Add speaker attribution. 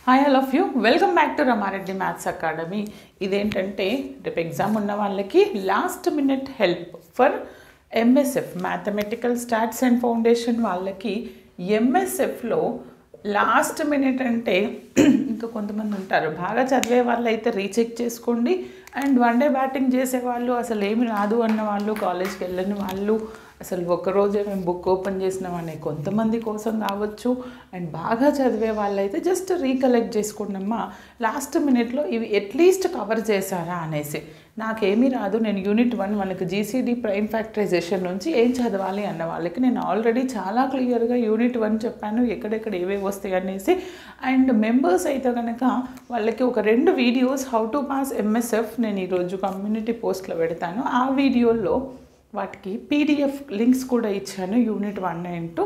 Speaker 1: Hi all of you welcome back to Rama Reddy maths academy. ఇదేంటంటే రేపు exam ఉన్న వాళ్ళకి last minute help for MSF mathematical stats and foundation వాళ్ళకి ఎంఎస్ఎఫ్లో last minute అంటే ఇంకా కొంతమంది ఉంటారు బాగా చదివే వాళ్ళు అయితే రీచెక్ చేసుకోండి. అండ్ వన్ డే బ్యాటింగ్ చేసేవాళ్ళు, అసలు ఏమి రాదు అన్న వాళ్ళు, కాలేజ్కి వెళ్ళని వాళ్ళు, అసలు ఒక్కరోజే మేము బుక్ ఓపెన్ చేసినామనే కొంతమంది కోసం కావచ్చు. అండ్ బాగా చదివే వాళ్ళైతే జస్ట్ రీకలెక్ట్ చేసుకున్నామా లాస్ట్ మినిట్లో ఇవి అట్లీస్ట్ కవర్ చేశారా అనేసి. నాకేమీ రాదు, నేను యూనిట్ 1 మనకు జీసీడీ ప్రైమ్ ఫ్యాక్టరైజేషన్ నుంచి ఏం చదవాలి అన్న వాళ్ళకి నేను ఆల్రెడీ చాలా క్లియర్గా యూనిట్ 1 చెప్పాను, ఎక్కడెక్కడ ఏవేవి వస్తాయి అనేసి. అండ్ మెంబర్స్ అయితే కనుక వాళ్ళకి ఒక 2 videos how to pass MSF నేను ఈరోజు కమ్యూనిటీ పోస్ట్లో పెడతాను. ఆ వీడియోలో వాటికి పీడిఎఫ్ లింక్స్ కూడా ఇచ్చాను యూనిట్ 1 అండ్ 2.